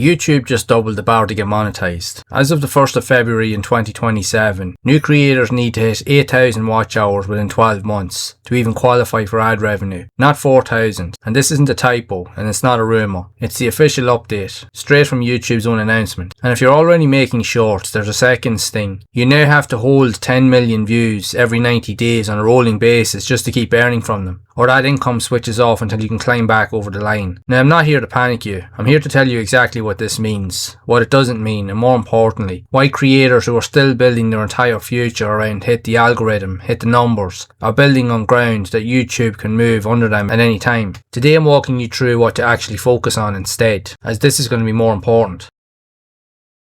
YouTube just doubled the bar to get monetized. As of the 1st of February in 2027, new creators need to hit 8,000 watch hours within 12 months to even qualify for ad revenue, not 4,000. And this isn't a typo, and it's not a rumour. It's the official update, straight from YouTube's own announcement. And if you're already making shorts, there's a second sting. You now have to hold 10 million views every 90 days on a rolling basis just to keep earning from them, or that income switches off until you can climb back over the line. Now, I'm not here to panic you. I'm here to tell you exactly what this means, what it doesn't mean, and more importantly, why creators who are still building their entire future around hit the algorithm, hit the numbers, are building on ground that YouTube can move under them at any time. Today I'm walking you through what to actually focus on instead, as this is going to be more important.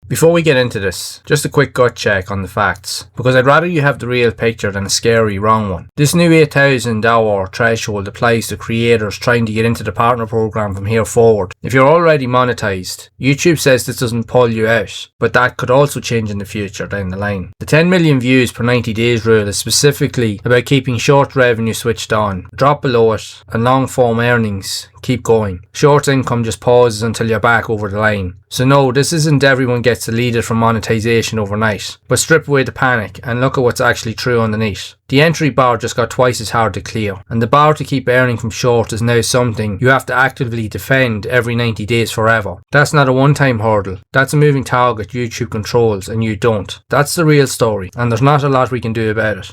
Before we get into this, just a quick gut check on the facts, because I'd rather you have the real picture than a scary wrong one. This new 8,000 hour threshold applies to creators trying to get into the partner program from here forward. If you're already monetized, YouTube says this doesn't pull you out, but that could also change in the future down the line. The 10 million views per 90 days rule is specifically about keeping short revenue switched on. Drop below it, and long form earnings keep going. Short income just pauses until you're back over the line. So no, this isn't everyone gets deleted from monetization overnight, but strip away the panic and look at what's actually true underneath. The entry bar just got twice as hard to clear, and the bar to keep earning from short is now something you have to actively defend every 90 days forever. That's not a one-time hurdle, that's a moving target YouTube controls and you don't. That's the real story, and there's not a lot we can do about it.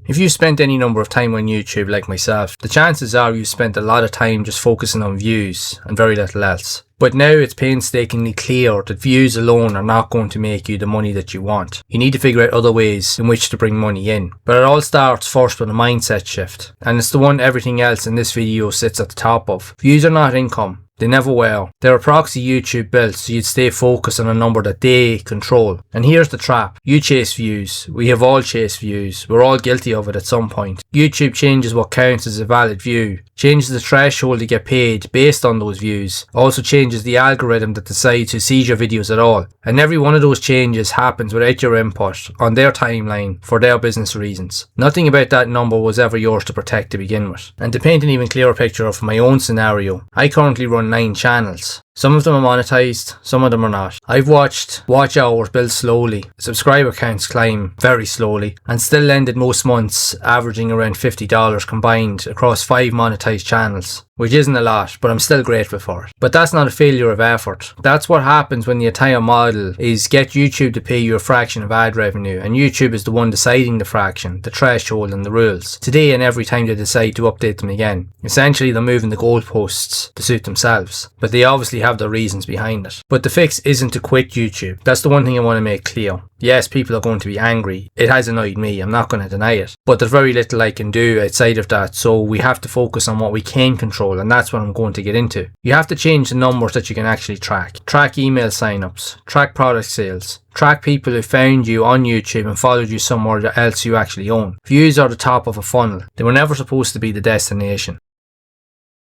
If you've spent any number of time on YouTube like myself, the chances are you've spent a lot of time just focusing on views and very little else. But now it's painstakingly clear that views alone are not going to make you the money that you want. You need to figure out other ways in which to bring money in. But it all starts first with a mindset shift, and it's the one everything else in this video sits at the top of. Views are not income. They never were. They're a proxy YouTube built so you'd stay focused on a number that they control. And here's the trap. You chase views. We have all chased views. We're all guilty of it at some point. YouTube changes what counts as a valid view, changes the threshold to get paid based on those views, also changes the algorithm that decides who sees your videos at all. And every one of those changes happens without your input on their timeline for their business reasons. Nothing about that number was ever yours to protect to begin with. And to paint an even clearer picture of my own scenario, I currently run 9 channels. Some of them are monetized, some of them are not. I've watched watch hours build slowly, subscriber counts climb very slowly, and still ended most months averaging around $50 combined across 5 monetized channels, which isn't a lot, but I'm still grateful for it. But that's not a failure of effort. That's what happens when the entire model is get YouTube to pay you a fraction of ad revenue, and YouTube is the one deciding the fraction, the threshold and the rules, today and every time they decide to update them again. Essentially they're moving the goalposts to suit themselves, but they obviously have their reasons behind it. But the fix isn't to quit YouTube. That's the one thing I want to make clear. Yes, people are going to be angry. It has annoyed me, I'm not going to deny it. But there's very little I can do outside of that, so we have to focus on what we can control, and that's what I'm going to get into. You have to change the numbers that you can actually track. Track email signups, track product sales, track people who found you on YouTube and followed you somewhere else you actually own. Views are the top of a funnel. They were never supposed to be the destination.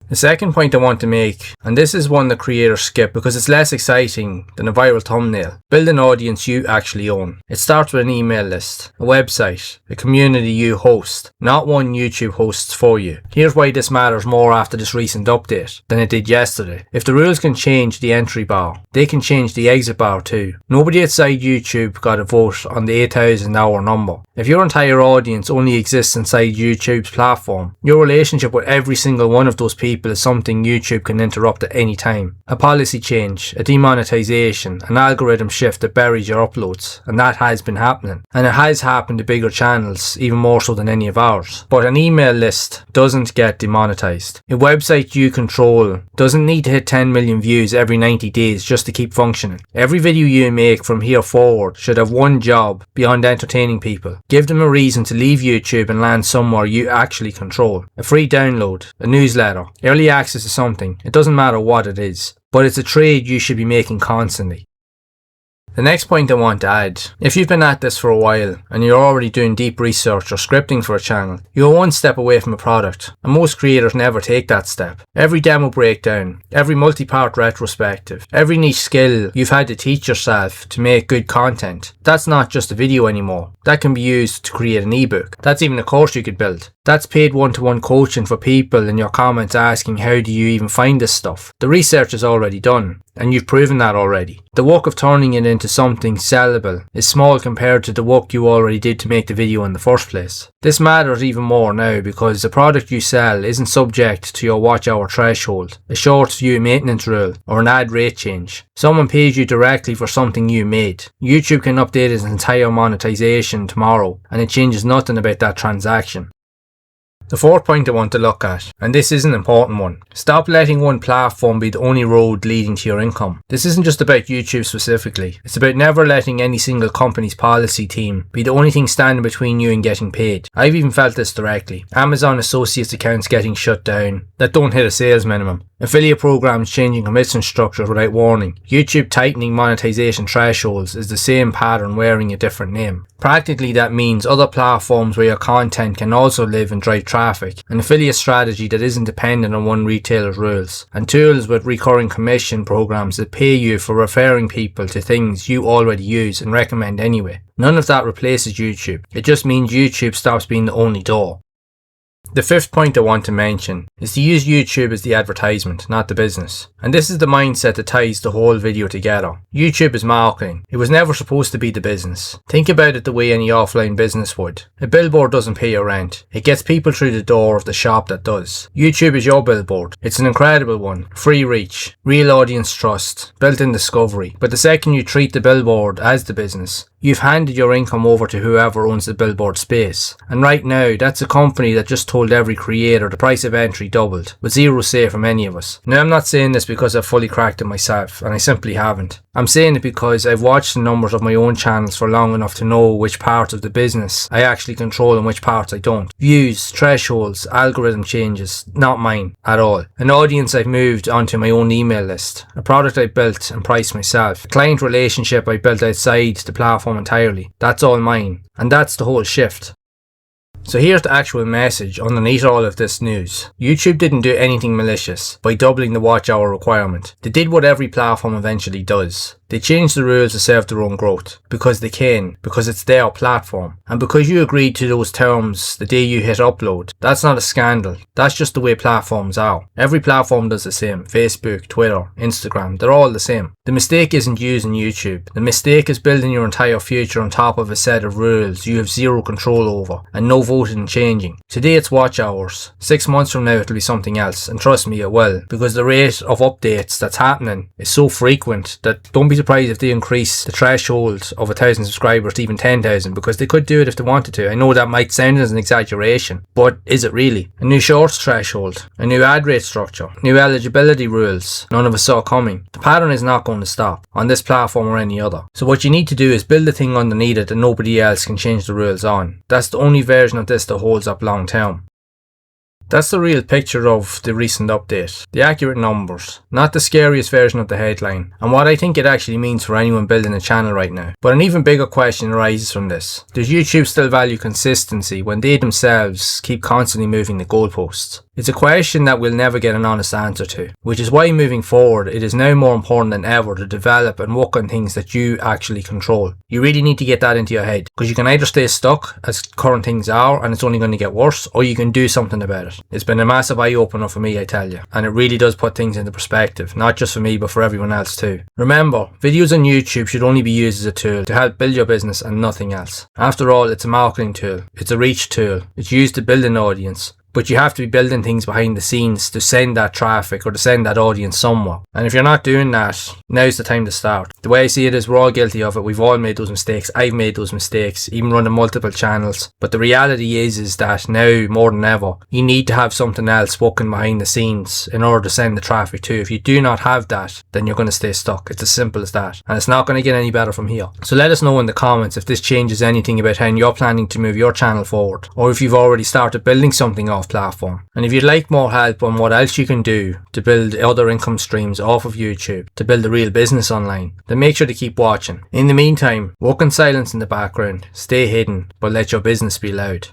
The second point I want to make, and this is one that creators skip because it's less exciting than a viral thumbnail. Build an audience you actually own. It starts with an email list, a website, a community you host, not one YouTube hosts for you. Here's why this matters more after this recent update than it did yesterday. If the rules can change the entry bar, they can change the exit bar too. Nobody outside YouTube got a vote on the 8,000 hour number. If your entire audience only exists inside YouTube's platform, your relationship with every single one of those people is something YouTube can interrupt at any time. A policy change, a demonetization, an algorithm shift that buries your uploads, and that has been happening. And it has happened to bigger channels, even more so than any of ours. But an email list doesn't get demonetized. A website you control doesn't need to hit 10 million views every 90 days just to keep functioning. Every video you make from here forward should have one job beyond entertaining people. Give them a reason to leave YouTube and land somewhere you actually control. A free download, a newsletter, early access to something. It doesn't matter what it is, but it's a trade you should be making constantly. The next point I want to add, if you've been at this for a while and you're already doing deep research or scripting for a channel, you're one step away from a product, and most creators never take that step. Every demo breakdown, every multi-part retrospective, every niche skill you've had to teach yourself to make good content, that's not just a video anymore. That can be used to create an ebook. That's even a course you could build. That's paid one-to-one coaching for people in your comments asking how do you even find this stuff. The research is already done, and you've proven that already. The work of turning it into something sellable is small compared to the work you already did to make the video in the first place. This matters even more now because the product you sell isn't subject to your watch hour threshold, a short view maintenance rule, or an ad rate change. Someone pays you directly for something you made. YouTube can update its entire monetization tomorrow, and it changes nothing about that transaction. The fourth point I want to look at, and this is an important one, stop letting one platform be the only road leading to your income. This isn't just about YouTube specifically, it's about never letting any single company's policy team be the only thing standing between you and getting paid. I've even felt this directly. Amazon associates accounts getting shut down that don't hit a sales minimum. Affiliate programs changing commission structures without warning. YouTube tightening monetization thresholds is the same pattern wearing a different name. Practically that means other platforms where your content can also live and drive traffic, an affiliate strategy that isn't dependent on one retailer's rules, and tools with recurring commission programs that pay you for referring people to things you already use and recommend anyway. None of that replaces YouTube. It just means YouTube stops being the only door. The fifth point I want to mention is to use YouTube as the advertisement, not the business. And this is the mindset that ties the whole video together. YouTube is marketing. It was never supposed to be the business. Think about it the way any offline business would. A billboard doesn't pay your rent. It gets people through the door of the shop that does. YouTube is your billboard. It's an incredible one. Free reach, real audience trust, built-in discovery. But the second you treat the billboard as the business, you've handed your income over to whoever owns the billboard space. And right now, that's a company that just told every creator the price of entry doubled, with zero say from any of us. Now, I'm not saying this because I've fully cracked it myself, and I simply haven't. I'm saying it because I've watched the numbers of my own channels for long enough to know which parts of the business I actually control and which parts I don't. Views, thresholds, algorithm changes, not mine at all. An audience I've moved onto my own email list. A product I built and priced myself. A client relationship I built outside the platform entirely. That's all mine. And that's the whole shift. So here's the actual message underneath all of this news. YouTube didn't do anything malicious by doubling the watch hour requirement. They did what every platform eventually does. They changed the rules to serve their own growth. Because they can. Because it's their platform. And because you agreed to those terms the day you hit upload. That's not a scandal. That's just the way platforms are. Every platform does the same. Facebook, Twitter, Instagram, they're all the same. The mistake isn't using YouTube. The mistake is building your entire future on top of a set of rules you have zero control over and no voting and changing. Today it's watch hours. 6 months from now it'll be something else. And trust me, it will. Because the rate of updates that's happening is so frequent that don't be surprised if they increase the threshold of 1,000 subscribers to even 10,000, because they could do it if they wanted to. I know that might sound as an exaggeration, but is it really? A new shorts threshold, a new ad rate structure, new eligibility rules none of us saw coming. The pattern is not going to stop on this platform or any other. So what you need to do is build a thing underneath it that nobody else can change the rules on. That's the only version of this that holds up long term. That's the real picture of the recent update. The accurate numbers, not the scariest version of the headline, and what I think it actually means for anyone building a channel right now. But an even bigger question arises from this. Does YouTube still value consistency when they themselves keep constantly moving the goalposts? It's a question that we'll never get an honest answer to, which is why moving forward it is now more important than ever to develop and work on things that you actually control. You really need to get that into your head, because you can either stay stuck as current things are and it's only going to get worse, or you can do something about it. It's been a massive eye-opener for me, I tell you, and it really does put things into perspective, not just for me but for everyone else too. Remember, videos on YouTube should only be used as a tool to help build your business and nothing else. After all, it's a marketing tool, it's a reach tool, it's used to build an audience. But you have to be building things behind the scenes to send that traffic or to send that audience somewhere. And if you're not doing that, now's the time to start. The way I see it is we're all guilty of it. We've all made those mistakes. I've made those mistakes, even running multiple channels. But the reality is that now, more than ever, you need to have something else working behind the scenes in order to send the traffic to. If you do not have that, then you're going to stay stuck. It's as simple as that. And it's not going to get any better from here. So let us know in the comments if this changes anything about how you're planning to move your channel forward, or if you've already started building something off platform. And if you'd like more help on what else you can do to build other income streams off of YouTube, to build a real business online, then make sure to keep watching. In the meantime, work in silence in the background, stay hidden, but let your business be loud.